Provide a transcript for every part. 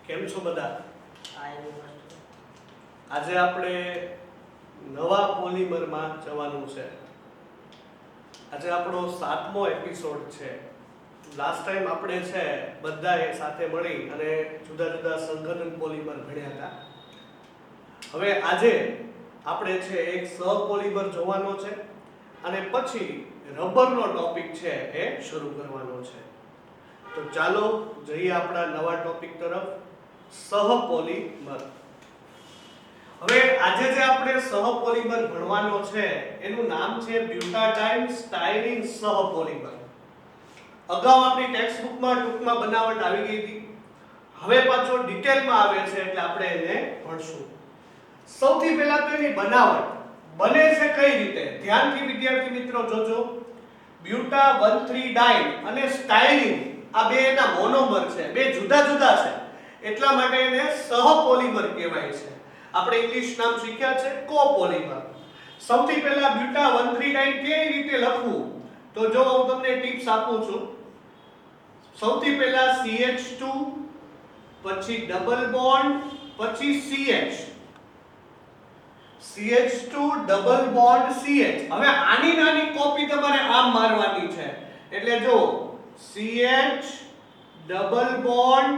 કેમ છો બધા? આજે આપણે નવા પોલિમરમાં જવાનું છે. આજે આપણો 7મો એપિસોડ છે. લાસ્ટ ટાઈમ આપણે છે બધાએ સાથે મળી અને જુદા જુદા સંગઠન પોલિમર ભણ્યા હતા. હવે આજે આપણે છે એક સહપોલિમર જોવાનો છે અને પછી રબરનો ટોપિક છે એ શરૂ કરવાનો છે. તો ચાલો જઈએ આપણા નવા ટોપિક તરફ, સહપોલિમર. હવે આજે જે આપણે સહપોલિમર ભણવાનો છે એનું નામ છે બ્યુટાડાઇન સ્ટાયરીન સહપોલિમર. અગાઉ આપણી ટેક્સ્ટ બુકમાં ટૂંકમાં બનાવટ આવી ગઈ હતી. હવે પાછો ડિટેલમાં આવે છે એટલે આપણે એને ભણશું. સૌથી પહેલા તો એની બનાવટ બને છે કઈ રીતે, ધ્યાનથી વિદ્યાર્થી મિત્રો જોજો. બ્યુટા 13 ડાઇન અને સ્ટાયરીન આ બે એના મોનોમર છે, બે જુદા જુદા છે, એટલા માટે એને સહપોલિમર કહેવાય છે. આપણે ઇંગ્લિશ નામ શીખ્યા છે કોપોલિમર. સૌથી પહેલા બ્યુટા 13 ડાઇન કેવી રીતે લખવું તો જો હું તમને ટિપ્સ આપું છું. સૌથી પહેલા CH2 પછી ડબલ બોન્ડ પછી CH, CH2 double bond CH. હવે આની નાની કોપી તમારે આમ મારવાની છે એટલે જો CH ડબલ બોન્ડ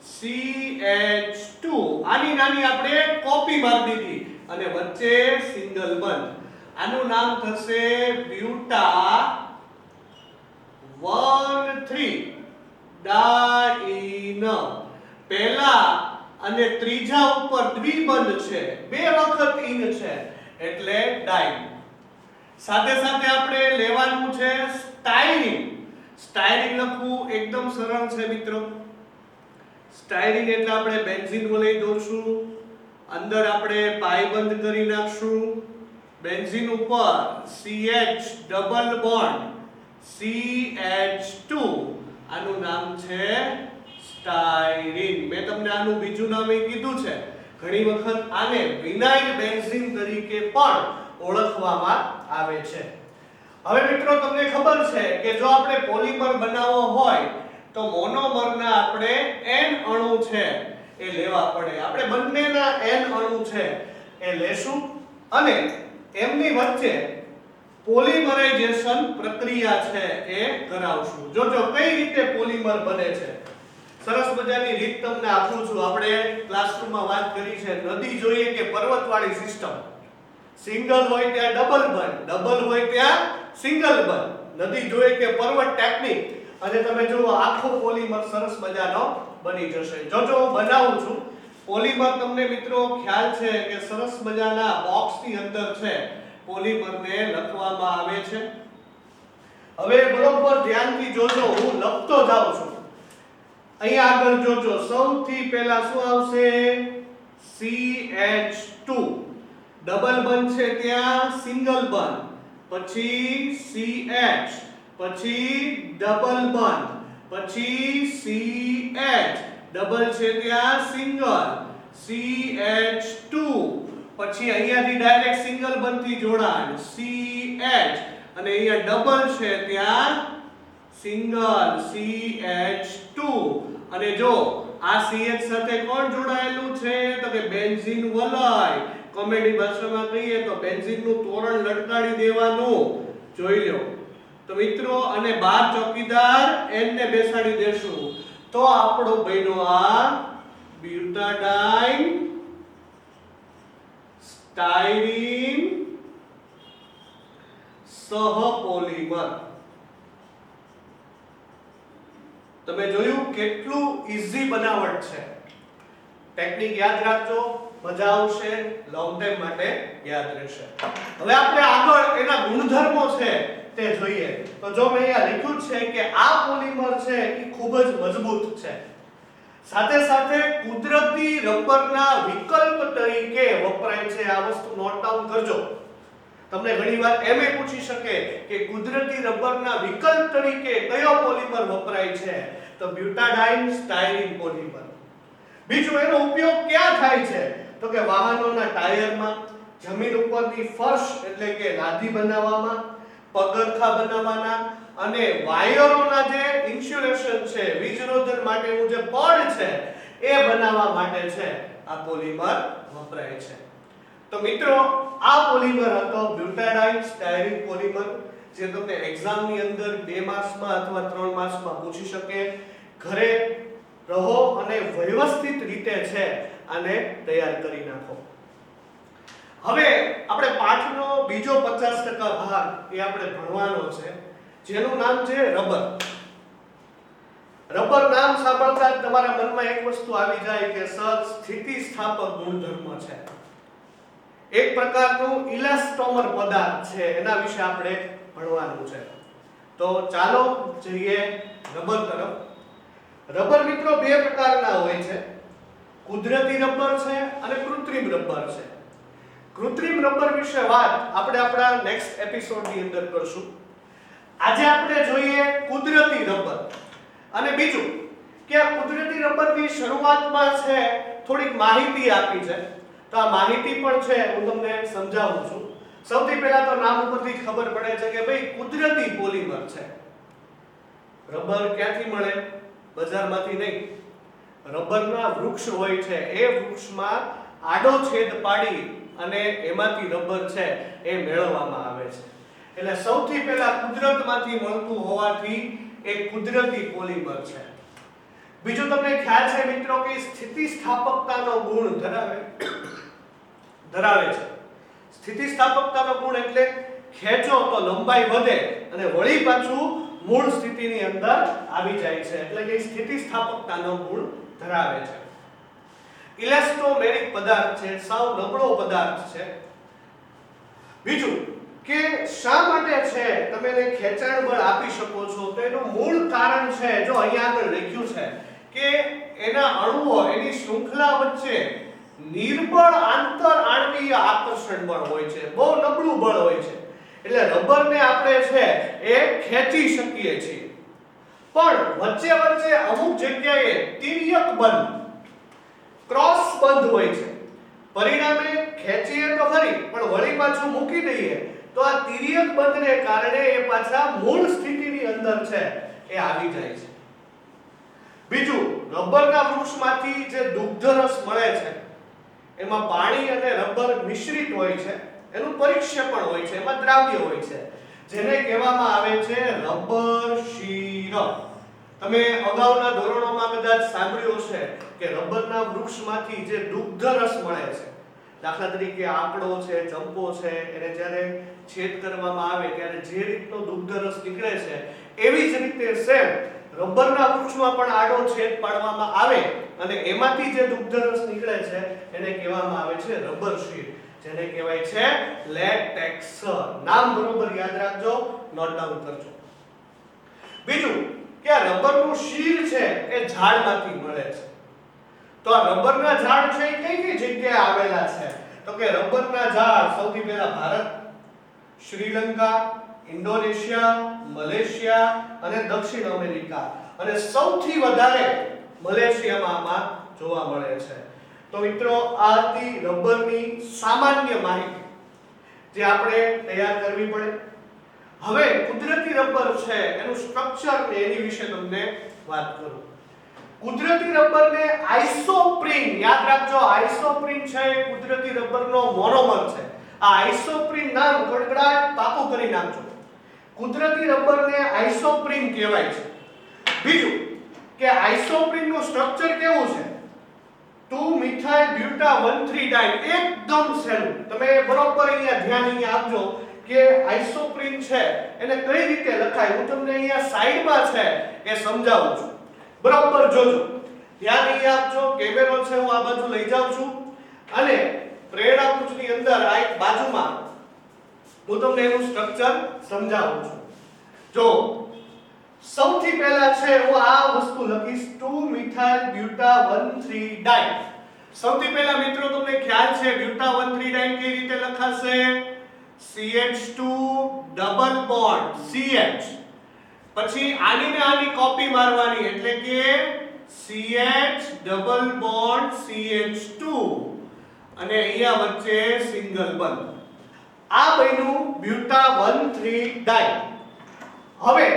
CH2 આની નાની આપણે કોપી મારી દીધી અને વચ્ચે સિંગલ બંધ. આનું નામ થશે બ્યુટા 13 ડાઇન. પહેલા અને ત્રીજા ઉપર દ્વિબંધ છે, બે વખત ઇન છે એટલે ડાઇન. સાથે સાથે આપણે લેવાનું છે સ્ટાયરીન. સ્ટાયરીન લખવું એકદમ સરળ છે મિત્રો. સ્ટાયરીન એટલે આપણે બેન્ઝીન વલય દોરશું, અંદર આપણે પાઈ બંધ કરી નાખશું, બેન્ઝીન ઉપર CH ડબલ બોન્ડ CH2, આનું નામ છે સ્ટાયરીન. મેં તમને આનું બીજું નામ કીધું છે. ઘણી વખત આને વિનાઇલ બેન્ઝીન તરીકે પણ ઓળખવામાં આવે છે. હવે મિત્રો તમને ખબર છે કે જો આપણે પોલિમર બનાવવો હોય તો મોનોમરના આપણે n અણુ છે એ લેવા પડે. આપણે બંનેના n અણુ છે એ લેશું અને એમની વચ્ચે પોલિમરાઇઝેશન પ્રક્રિયા છે એ કરાવશું. જોજો કઈ રીતે પોલિમર બને છે. સરસ મજાની રીત તમને આપું છું. આપણે ક્લાસરૂમમાં વાત કરી છે નદી જોઈએ કે પર્વતવાળી સિસ્ટમ. સિંગલ હોય ત્યાં ડબલ બંધ, ડબલ હોય ત્યાં સિંગલ બંધ. નદી જોઈએ કે પર્વત ટેકનિક અને તમે જુઓ આખો પોલિમર સરસ મજાનો બની જશે. જોજો હું બનાવું છું પોલિમર. તમને મિત્રો ખ્યાલ છે કે સરસ મજાના બોક્સની અંદર છે પોલિમરને લખવામાં આવે છે. હવે બરોબર ધ્યાનથી જોજો, હું લખતો જાઉં છું. અહીંયા આગળ જોજો, સૌથી પહેલા શું આવશે CH2 ડબલ બંધ છે ત્યાં સિંગલ બંધ, પછી CH, પછી ડબલ બંધ, પછી CH ડબલ છે ત્યાં સિંગલ, CH2 પછી અહીંયાથી ડાયરેક્ટ સિંગલ બંધથી જોડાણ CH અને અહીંયા ડબલ છે ત્યાં સિંગલ CH2. અને જો આ CH સાથે કોણ જોડાયેલું છે તો કે બેન્ઝીન વલય. કોમેડી ભાષામાં કહીએ તો બેન્ઝીનનું તોરણ લટકાડી દેવાનું. જોઈ લો તો મિત્રો, અને 12 ચોકીદાર n ને બેસાડી દેશું તો આપણો બન્યો આ બ્યુટાડાઇન સ્ટાયરીન સહપોલિમર. તમે જોયું કેટલું ઈઝી બનાવટ છે. ટેકનિક યાદ રાખજો, મજા આવશે, લોંગ ટાઈમ માટે યાદ રહેશે. હવે આપણે આગળ એના ગુણધર્મો છે તે જોઈએ. તો જો મેં અહીંયા લખ્યું છે કે આ પોલિમર છે એ ખૂબ જ મજબૂત છે. સાથે સાથે કુદરતી રબરના વિકલ્પ તરીકે વપરાય છે. આ વસ્તુ નોટ ડાઉન કરજો. તમને ઘણીવાર એમ પૂછી શકે કે કુદરતી રબરના વિકલ્પ તરીકે કયો પોલિમર વપરાય છે તો બ્યુટાડાઇન સ્ટાયરીન પોલિમર. બીજું એનો ઉપયોગ ક્યાં થાય છે તો કે વાહનોના ટાયરમાં, જમીન ઉપરની ફર્શ એટલે કે લાદી બનાવવામાં, પગરખા બનાવવાના અને વાયરોના જે ઇન્સ્યુલેશન છે, વીજ રોધન માટેનું જે પડ છે એ બનાવવા માટે છે આ પોલિમર વપરાય છે. તો મિત્રો આ પોલિમર હતો બ્યુટાડાઇન સ્ટાયરીન પોલિમર, જે તમને એક્ઝામની અંદર 2 માર્ક્સમાં અથવા 3 માર્ક્સમાં પૂછી શકે. ઘરે રહો અને વ્યવસ્થિત રીતે છે આને તૈયાર કરી નાખો. હવે આપણે પાઠનો બીજો 50% ભાગ એ આપણે ભણવાનો છે, જેનું નામ છે રબર. રબર નામ સાંભળતા જ તમારા મનમાં એક વસ્તુ આવી જાય કે સર સ્થિતિસ્થાપક ગુણધર્મ છે, એક પ્રકારનું ઇલાસ્ટોમર પદાર્થ છે, એના વિશે આપણે ભણવાનું છે. તો ચાલો જઈએ રબર તરફ. રબર મિત્રો 2 પ્રકારના હોય છે, કુદરતી રબર છે અને કૃત્રિમ રબર છે. કૃત્રિમ રબર વિશે વાત આપણે આપણા નેક્સ્ટ એપિસોડની અંદર કરશું. આજે આપણે જોઈએ કુદરતી રબર. અને બીજું કે આ કુદરતી રબરની શરૂઆતમાં છે થોડીક માહિતી આપી છે, તો આ માહિતી પણ છે હું તમને સમજાવું છું. સૌથી પહેલા તો નામ ઉપરથી જ ખબર પડે છે કે ભાઈ કુદરતી પોલિમર છે. રબર ક્યાંથી મળે? બજારમાંથી નહીં. રબરના વૃક્ષ હોય છે, એ વૃક્ષમાં આડો છેદ પાડી અને એમાંથી રબર છે એ મેળવવામાં આવે છે. એટલે સૌથી પહેલા કુદરતમાંથી મળતું હોવાથી એ કુદરતી પોલિમર છે. બીજું તમને ખ્યાલ છે મિત્રો કે સ્થિતિસ્થાપકતાનો ગુણ ધરાવે છે. સ્થિતિસ્થાપકતાનો ગુણ એટલે ખેંચો તો લંબાઈ વધે અને વળી પાછું મૂળ સ્થિતિની અંદર આવી જાય છે, એટલે કે સ્થિતિસ્થાપકતાનો ગુણ ધરાવે છે. ઇલાસ્ટોમેરિક પદાર્થ છે, સાવ નબળો પદાર્થ છે. બીજું કે શા માટે છે તમે એને ખેંચાણ બળ આપી શકો છો, તો એનું મૂળ કારણ છે જો અહીંયા આગળ લખ્યું છે કે એના અણુઓ, એની શૃંખલા વચ્ચે નિર્બળ આંતર આણ્વીય આકર્ષણ બળ હોય છે, બહુ નબળું બળ હોય છે. એટલે રબરને આપણે છે એ ખેંચી શકીએ છીએ, પણ વચ્ચે વચ્ચે અમુક જગ્યાએ તિર્યક બંધ, ક્રોસ બંધ હોય છે. પરિણામે ખેંચીએ તો ખરી પણ વળી પાછું મૂકી દઈએ તો આ તિર્યક બંધને કારણે એ પાછા મૂળ સ્થિતિની અંદર છે એ આવી જાય છે. બીજું, રબરના વૃક્ષમાંથી જે દુગ્ધરસ મળે છે એમાં પાણી અને રબર મિશ્રિત હોય છે, એનું પરિક્ષેપણ હોય છે, એમાં દ્રાવ્ય હોય છે, જેને કહેવામાં આવે છે રબર ક્ષીર. તમે અગાઉના ધોરણોમાં કદાચ સાંભળ્યું છે કે રબરના વૃક્ષમાંથી જે દુગ્ધરસ મળે છે, દાખલા તરીકે આકડો છે, ચંપો છે, એને જ્યારે છેદ કરવામાં આવે ત્યારે જે રીતનો દુગ્ધરસ નીકળે છે એવી જ રીતે સેમ રબરના વૃક્ષમાં પણ આડો છેદ પાડવામાં આવે અને એમાંથી જે દુગ્ધરસ નીકળે છે એને કહેવામાં આવે છે રબર ક્ષીર, જેને કહેવાય છે લેટેક્સ. નામ બરોબર યાદ રાખજો, નોટ ડાઉન કરજો. બીજું કે આ રબરનું ક્ષીર છે એ ઝાડમાંથી મળે છે. તો આ રબરના ઝાડ છે એ કઈ કઈ જગ્યાએ આવેલા છે? તો કે રબરના ઝાડ સૌથી પહેલા ભારત, શ્રીલંકા, ઇન્ડોનેશિયા, મલેશિયા અને દક્ષિણ અમેરિકા, અને સૌથી વધારે મલેશિયામાં આમાં જોવા મળે છે. તો મિત્રો આ હતી રબરની સામાન્ય માહિતી જે આપણે તૈયાર કરવી પડે. હવે કુદરતી રબર છે એનું સ્ટ્રક્ચર ને એની વિશે તમને વાત કરું. કુદરતી રબરને આઇસોપ્રીન, યાદ રાખજો, આઇસોપ્રીન છે એ કુદરતી રબરનો મોનોમર છે. આ આઇસોપ્રીન નામ ગડગડાટ પાકું કરી નાખજો. કુદરતી રબરને આઇસોપ્રીન કહેવાય છે. બીજું કે આઇસોપ્રીનનું સ્ટ્રક્ચર કેવું છે? 2 મિથાઇલ બ્યુટા 1,3 ડાઇન, એકદમ સહેલું. તમે બરોબર અહીંયા ધ્યાન આપજો કે આઇસોપ્રીન છે એને કઈ રીતે લખાય. હું તમને અહીંયા સાઈડમાં છે એ સમજાવું છું, બરોબર જોજો, ધ્યાન અહીં આપજો. કેમેરો છે હું આ બાજુ લઈ જાઉં છું અને પ્રેરણા પુંજની અંદર આ એક બાજુમાં હું તમને એનું સ્ટ્રક્ચર સમજાવું છું. જો સૌથી પહેલા છે હું આ વસ્તુ લખીશ 2 મિથાઇલ બ્યુટા 1,3 ડાઇન. સૌથી પહેલા મિત્રો તમને ખ્યાલ છે બ્યુટા 1,3 ડાઇન કઈ રીતે લખાશે? CH2 ડબલ બોન્ડ CH, પછી આની ને આની કોપી મારવાની એટલે કે CH ડબલ બોન્ડ CH2 અને અહીંયા વચ્ચે સિંગલ બંધ. આ બન્યું બ્યુટા 1,3 ડાઇન. હવે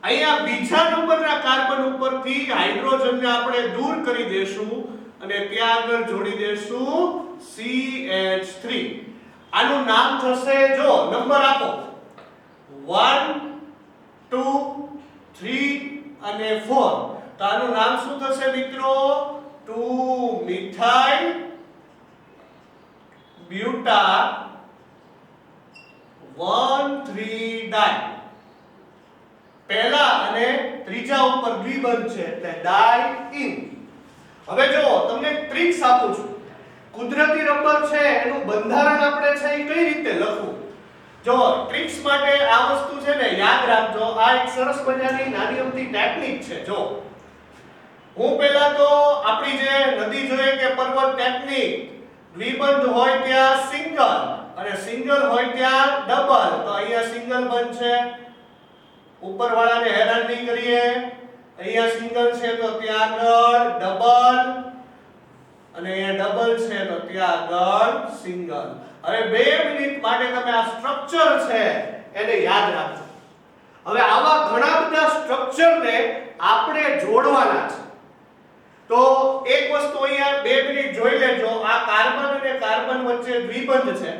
અહીંયા બીજા નંબરના કાર્બન ઉપરથી હાઇડ્રોજનને આપણે દૂર કરી દેશું અને ત્યાં આગળ જોડી દેશું CH3. આનું નામ થશે, જો નંબર આપો 1 2 3 અને 4. તો આનું નામ શું થશે મિત્રો? 2 મિથાઇલ બ્યુટા 1 3 ડાઈ. પહેલા અને ત્રીજા ઉપર દ્વિબંધ છે એટલે ડાઇઇન. હવે જો તમને ટ્રિક્સ આપું છું. કુદરતી રબર છે એનું બંધારણ આપણે છે એ કઈ રીતે લખવું, જો ટ્રિક્સ માટે આ વસ્તુ છે ને યાદ રાખજો. આ એક સરસ મજાની નાની અમથી ટેકનિક છે. જો હું પહેલા તો આપણી જે નદી જોઈએ કે પર્વત ટેકનિક, દ્વિબંધ હોય ત્યાં સિંગલ અને સિંગલ હોય ત્યાં ડબલ. તો અહીંયા સિંગલ બંધ છે, ઉપરવાળાને હેરાન નહીં કરીએ. અહીંયા સિંગલ છે તો ત્યાં આગળ ડબલ અને અહીંયા ડબલ છે તો ત્યાં આગળ સિંગલ. હવે 2 મિનિટ માટે તમે આ સ્ટ્રક્ચર છે એને યાદ રાખજો. હવે આવા ઘણા બધા સ્ટ્રક્ચરને આપણે જોડવાના છે. તો એક વસ્તુ અહીંયા 2 મિનિટ જોઈ લેજો. આ કાર્બન અને કાર્બન વચ્ચે દ્વિબંધ છે.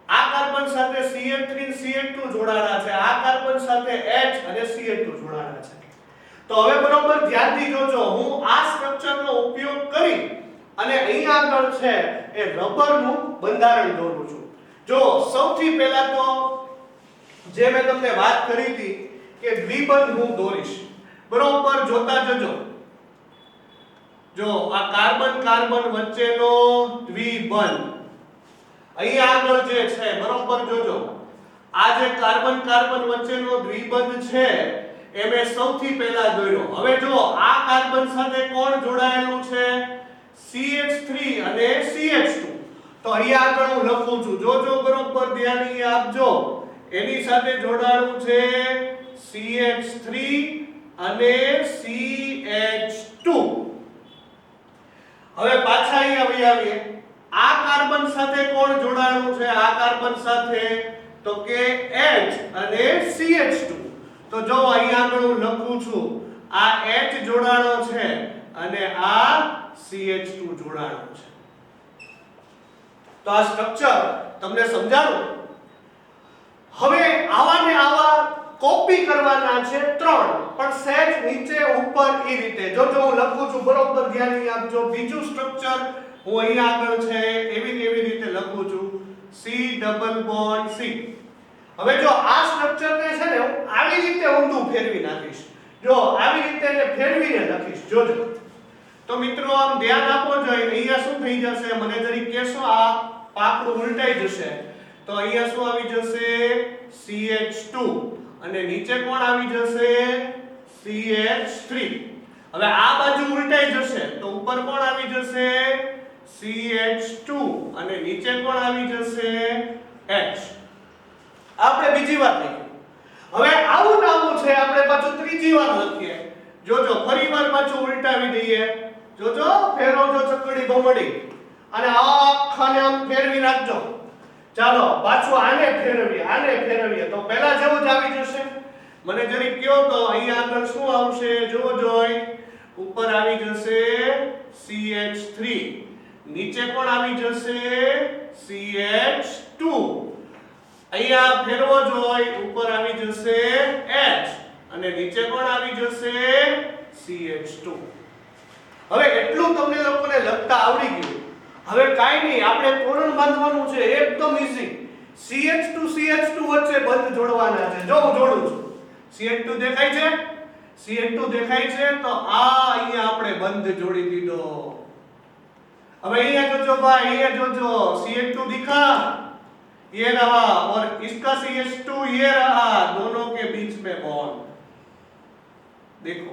આ કાર્બન સાથે CH3 અને CH2 જોડાણા છે. આ કાર્બન સાથે H અને CH2 જોડાણા છે. તો હવે બરોબર ધ્યાનથી જોજો. હું આ સ્ટ્રક્ચરનો ઉપયોગ કરી અને અહીંયા આગળ છે એ રબરનું બંધારણ દોરું છું. જો સૌથી પહેલા તો જે મેં તમને વાત કરી હતી કે દ્વિબંધ હું દોરીશ. બરોબર જોતા જજો. જો આ કાર્બન કાર્બન વચ્ચેનો દ્વિબંધ અહીંયા આગળ જે છે બરોબર જોજો. આ જે કાર્બન કાર્બન વચ્ચેનો દ્વિબંધ છે એ મેં સૌથી પહેલા દોર્યો. હવે જો આ કાર્બન સાથે કોણ જોડાયેલું છે? CH3 અને CH2. તો અહીંયા આગળ હું લખું છું, જોજો બરોબર ધ્યાન આપજો. એની સાથે જોડાયેલું છે CH3 અને CH2. હવે પાછા અહીંયા આવીએ. આ કાર્બન સાથે કોણ જોડાયેલું છે? આ કાર્બન સાથે તો કે H અને CH2. તો જો અહીંયા આગળ હું લખું છું, આ H જોડાણો છે અને આ CH2 જોડાણો છે. તો આ સ્ટ્રક્ચર તમને સમજાણું. હવે આવા ને આવા કોપી કરવાના છે 3, પણ સહેજ નીચે ઉપર એ રીતે. જો હું લખું છું બરોબર ધ્યાન આપજો. બીજું સ્ટ્રક્ચર હું અહીંયા આગળ છે એવી રીતે લખું છું, C ડબલ બોન્ડ C. હવે જો આ સ્ટ્રક્ચરને છે ને હું આવી રીતે ઊંધું ફેરવી નાખીશ. જો આવી રીતે એને ફેરવીને લખીશ. જોજો. તો મિત્રો આમ ધ્યાન આપો જોઈએ. અહીંયા શું થઈ જશે મને જરી કહેશો? આ પાકડું ઉલટાઈ જશે. તો અહીંયા શું આવી જશે? CH2 અને નીચે કોણ આવી જશે? CH3. હવે આ બાજુ ઉલટાઈ જશે તો ઉપર કોણ આવી જશે? CH2 અને નીચે કોણ આવી જશે? H. આપણે બીજી વાર લખીએ. હવે આવું નામું છે આપણે પાછું ત્રીજી વાર લખીએ. જોજો ફરીવાર પાછું ઉલટાવી દઈએ. જોજો ફેરવજો ચકડી ભમડી અને આખાને આમ ફેરવી નાખજો. ચાલો પાછું આને ફેરવીએ તો પહેલા જેવું જ આવી જશે. મને જરી કયો તો અહીંયા આગળ શું આવશે? જોઈ ઉપર આવી જશે CH3, નીચે કોણ આવી જશે? CH2. અહીંયા ફેરવો જોઈ ઉપર આવી જશે H અને નીચે કોણ આવી જશે? CH2. હવે એટલું તમને લોકોને લખતા આવડી ગયું. હવે કાઈ નહીં, આપણે તોરણ બાંધવાનું છે એકદમ ઈઝી. CH2 વચ્ચે બંધ જોડવાના છે. જો હું જોડું છું. CH2 દેખાય છે? CH2 દેખાય છે તો આ અહીંયા આપણે બંધ જોડી દીધો. હવે અહીંયા જોજો ભાઈ, અહીંયા જોજો CH2 दिखा, ये रहा और इसका CH2 ये रहा, दोनों के बीच में बॉन्ड. देखो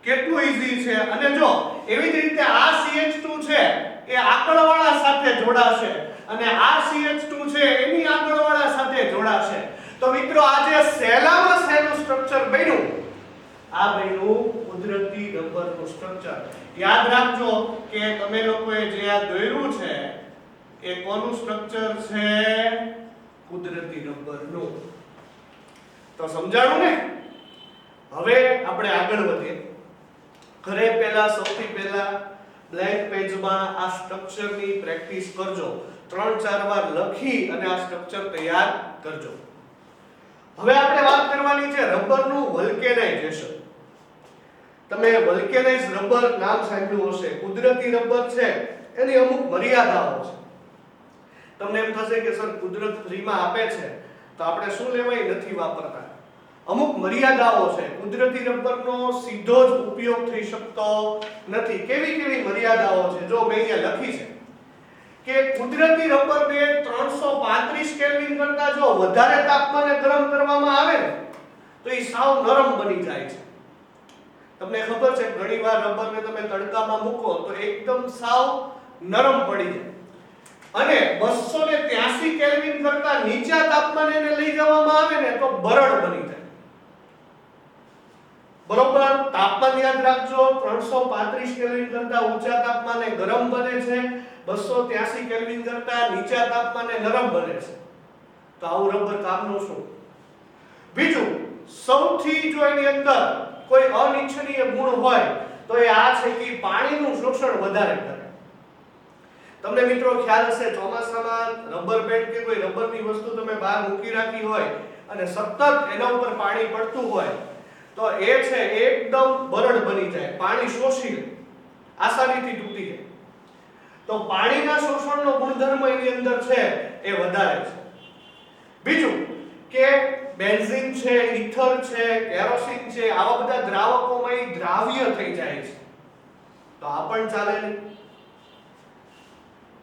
કેટલું ઈઝી છે. અને જો એવી જ રીતે આ CH2 છે એ આગળવાળા સાથે જોડાશે અને આ CH2 છે એની આગળવાળા સાથે જોડાશે. તો મિત્રો આ જે સહેલામાં સહેલું સ્ટ્રક્ચર બન્યું, આ બન્યું કુદરતી રબરનું સ્ટ્રક્ચર. યાદ રાખજો કે તમે લોકોએ જે આ દોર્યું છે એ કોનું સ્ટ્રક્ચર છે? કુદરતી રબરનું. તો સમજાણું ને? હવે આપણે આગળ વધીએ. ઘરે પહેલા સૌથી પહેલા બ્લેન્ક પેજમાં આ સ્ટ્રક્ચરની પ્રેક્ટિસ કરજો. 3-4 વાર લખી અને આ સ્ટ્રક્ચર તૈયાર કરજો. હવે આપણે વાત કરવાની છે રબરનું વલ્કેનાઇઝેશન. તમે વલ્કેનાઇઝ રબર નામ સાંભળ્યું હશે. કુદરતી રબર છે એની અમુક મર્યાદાઓ છે. તમને એમ થશે કે સર કુદરત ફ્રીમાં આપે છે તો આપણે શું લેવાય નથી વાપરતા. અમુક મર્યાદાઓ છે. કુદરતી રબરનો સીધો જ ઉપયોગ થઈ શકતો નથી. કેવી મર્યાદાઓ છે જો મેં અહીંયા લખી છે કે કુદરતી રબરને 335 કેલ્વિન કરતા જો વધારે તાપમાને ગરમ કરવામાં આવે ને તો એ સાવ નરમ બની જાય છે. તમને ખબર છે ઘણીવાર રબરને તમે તડકામાં મૂકો તો એકદમ સાવ નરમ પડી જાય. અને 283 કેલ્વિન કરતા નીચા તાપમાને એને લઈ જવામાં આવે ને તો બરડ બની જાય. બરોબર, તાપમાન યાદ રાખજો. 335 કેલ્વિન કરતા ઊંચા તાપમાને ગરમ બને છે, 283 કેલ્વિન કરતા નીચા તાપમાને નરમ બને છે. તો આવું રબર કામનું શું? બીજું, સૌથી જો એની અંદર કોઈ અનિચ્છનીય ગુણ હોય તો એ આ છે કે પાણીનું શોષણ વધારે કરે. તમને મિત્રો ખ્યાલ હશે ચોમાસામાં રબર બેન્ડ કે કોઈ રબરની વસ્તુ તમે બહાર મૂકી રાખી હોય અને સતત એના ઉપર પાણી પડતું હોય તો એ છે એકદમ બરડ બની જાય, પાણી શોષી લે, આસાનીથી તૂટી જાય. તો પાણીના શોષણનો ગુણધર્મ એની અંદર છે એ વધારે છે. બીજું કે બેન્ઝીન છે, ઇથર છે, કેરોસીન છે, આવા બધા દ્રાવકોમાં એ દ્રાવ્ય થઈ જાય છે. તો આ પણ ચાલે નહીં.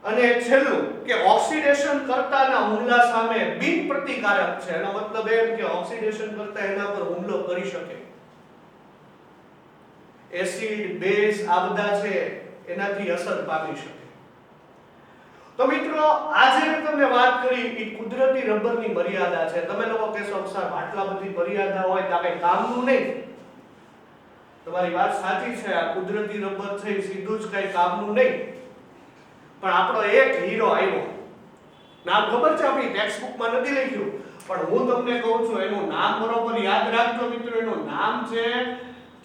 અને છેલ્લું કે ઓક્સિડેશન કરતાના હુમલા સામે બિન પ્રતિકારક છે. એનો મતલબ એમ કે ઓક્સિડેશન કરતા એના પર હુમલો કરી શકે. એસિડ, બેઝ આ બધા છે એનાથી અસર પામી શકે. તો મિત્રો આજે મેં તમને વાત કરી એ કુદરતી રબરની મર્યાદા છે. તમે લોકો કહેશો સર આટલા બધી મર્યાદા હોય તો કઈ કામનું નહીં. તમારી વાત સાચી છે. આ કુદરતી રબર છે સીધું જ કઈ કામનું નહીં. પણ આપણો એક હીરો આવ્યો. નામ ખબર છે? આપણી ટેક્સ્ટ બુકમાં નથી લખ્યું પણ હું તમને કહું છું એનું નામ બરોબર યાદ રાખજો મિત્રો. એનું નામ છે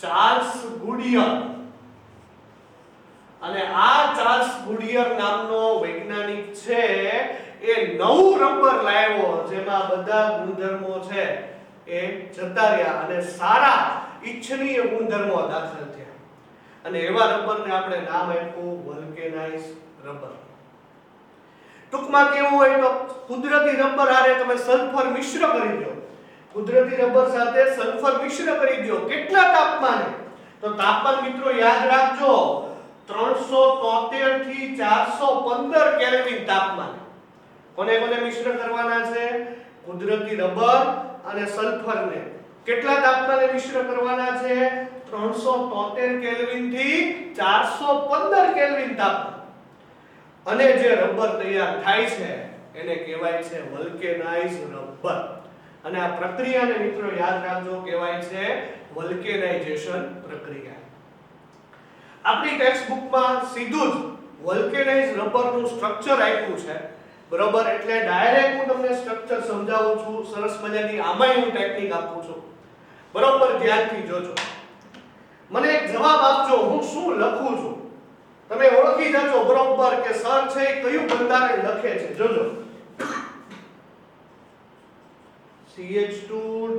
ચાર્લ્સ ગુડિયર. અને આ ચાર્લ્સ ગુડિયર નામનો વૈજ્ઞાનિક છે એ નવું રબર લાવ્યો જેમાં બધા ગુણધર્મો છે એ જતા રહ્યા અને સારા ઈચ્છનીય ગુણધર્મો દાખલ થયા. અને એવા રબરને આપણે નામ આપ્યું વલ્કેનાઇઝ રબર. ટૂંકમાં કેવું હોય તો કુદરતી રબર હારે તમે સલ્ફર મિશ્ર કરી દો. કુદરતી રબર સાથે સલ્ફર મિશ્ર કરી દો. કેટલા તાપમાને? તો તાપમાન મિત્રો યાદ રાખજો 373 થી 415 કેલ્વિન તાપમાને. કોને કોને મિશ્ર કરવાના છે? કુદરતી રબર અને સલ્ફરને. કેટલા તાપમાને મિશ્ર કરવાના છે? 373 કેલ્વિન થી 415 કેલ્વિન તાપમાન. અને જે રબર તૈયાર થાય છે એને કહેવાય છે વલ્કેનાઇઝ રબર. અને આ પ્રક્રિયાને મિત્રો યાદ રાખજો કહેવાય છે વલ્કેનાઇઝેશન પ્રક્રિયા. આપણી ટેક્સ્ટ બુકમાં સીધું જ વલ્કેનાઇઝ રબરનું સ્ટ્રક્ચર આપ્યું છે. બરોબર, એટલે ડાયરેક્ટ હું તમને સ્ટ્રક્ચર સમજાવું છું. સરસ મજાની આમાંય હું ટેકનિક આપું છું. બરોબર, ધ્યાનથી જોજો. મને એક જવાબ આપજો હું શું લખું છું. તમે ઓળખી જજો બરોબર કે સર છે કયું બંધારણ લખે છે. જોજો CH2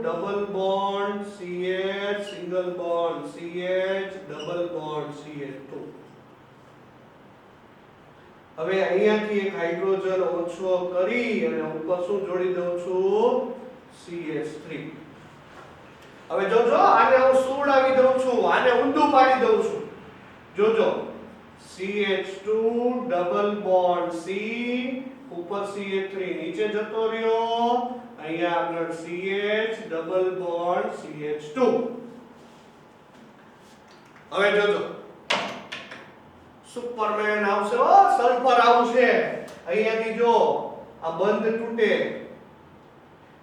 double bond CH single bond CH double bond CH2. હવે અહીંયાથી એક હાઇડ્રોજન ઓછો કરી અને ઉપર શું જોડી દઉં છું? CH3. હવે જોજો આને હું સુવડાવી દઉં છું, આને ઊંધું પાડી દઉં છું. જોજો CH2 ડબલ બોન્ડ C ઉપર CH3 નીચે જતો રહ્યો, અહીંયા આગળ CH ડબલ બોન્ડ CH2. હવે જોજો સુપરમેન આવશે. ઓ સલ્ફર આવશે. અહીંયાથી જો આ બંધ તૂટે,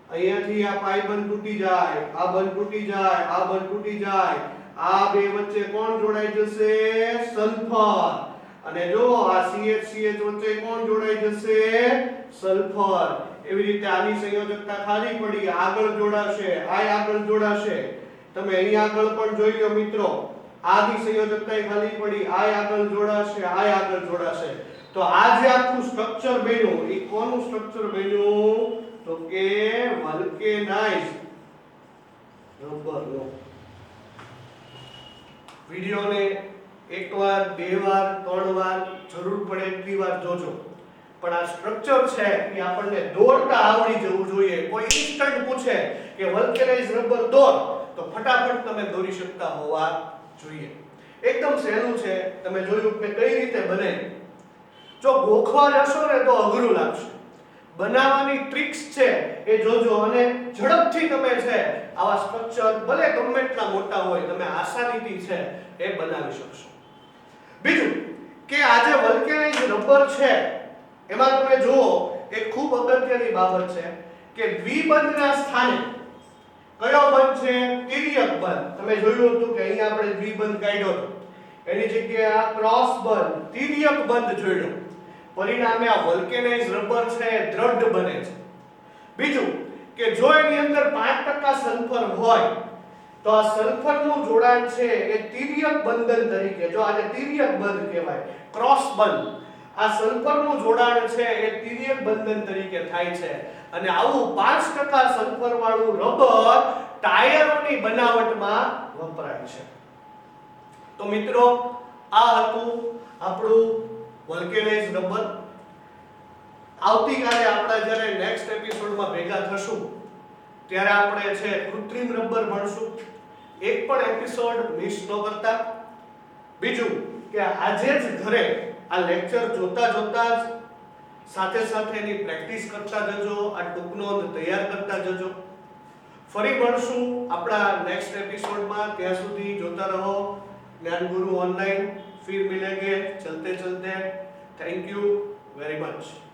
અહીંયાથી આ પાઈ બંધ તૂટી જાય, આ બંધ તૂટી જાય, આ બંધ તૂટી જાય. આ બે વચ્ચે કોણ જોડાઈ જશે? સલ્ફર. અને જો આ CH CH વચ્ચે કોણ જોડાઈ જશે? સલ્ફર. એવી રીતે આની સંયોજકતા ખાલી પડી, આગળ જોડાશે, આ આગળ જોડાશે. તમે અહીં આગળ પણ જોઈ લો મિત્રો, આની સંયોજકતા ખાલી પડી, આ આગળ જોડાશે, આ આગળ જોડાશે. તો આ જે આખું સ્ટ્રક્ચર બન્યું એ કોનું સ્ટ્રક્ચર બન્યું? તો કે વલ્કેનાઇઝ્ડ રબરનું. વિડિયોને એકવાર, બે વાર, ત્રણ વાર જરૂર પડે એટલી વાર જોજો. પણ આ સ્ટ્રક્ચર છે એ આપણને દોરતા આવડી જવું જોઈએ. કોઈ ઇન્સ્ટન્ટ પૂછે કે વલ્કેનાઇઝ્ડ રબર દોર, તો ફટાફટ તમે દોરી શકતા હોવા જોઈએ. એકદમ સહેલું છે. તમે જોયું કે કઈ રીતે બને. જો ગોખવા જશો ને તો અઘરું લાગશે. બનાવવાની ટ્રિક્સ છે એ જોજો અને ઝડપથી તમે છે આવા સ્ટ્રક્ચર ભલે ગમે એટલા મોટા હોય તમે આસાનીથી છે એ બનાવી શકશો. બીજું કે આ જે વલ્કેનાઇઝ્ડ રબર છે એમાં તમે જુઓ એક ખૂબ અગત્યની બાબત છે કે દ્વિબંધના સ્થાને કયો બંધ છે? તિર્યક બંધ. તમે જોયું હતું કે અહીંયા આપણે દ્વિબંધ કાઢ્યો હતો, એની જગ્યાએ આ ક્રોસ બંધ, તિર્યક બંધ જોડ્યો. પરિણામે આ વલ્કેનાઇઝ્ડ રબર છે એ દ્રઢ બને છે. બીજું કે જો એની અંદર 5% સલ્ફર હોય તો આ સલ્ફરનું જોડાણ છે એ તિર્યક બંધન તરીકે, જો આને તિર્યક બંધ કહેવાય, ક્રોસ બંધ. આ સલ્ફરનું જોડાણ છે એ તિર્યક બંધન તરીકે થાય છે. અને આવું 5% સલ્ફર વાળું રબર ટાયરોની બનાવટમાં વપરાય છે. તો મિત્રો આ હતું આપણું વલ્કેનાઇઝ્ડ રબર. આવતીકાલે આપણે જ્યારે નેક્સ્ટ એપિસોડમાં ભેગા થશું ત્યારે આપણે છે કૃત્રિમ રબર ભણશું. એક પણ એપિસોડ મિસ ન કરતા. બીજું કે આજે જ ઘરે આ લેક્ચર જોતા જ સાથે સાથે એની પ્રેક્ટિસ કરતા જજો, આ ટૂંકનોંધ તૈયાર કરતા જજો. ફરી મળશું આપણા નેક્સ્ટ એપિસોડમાં. ત્યાં સુધી જોતા રહો જ્ઞાન ગુરુ ઓનલાઈન. फिर मिलेंगे चलते चलते. Thank you very much.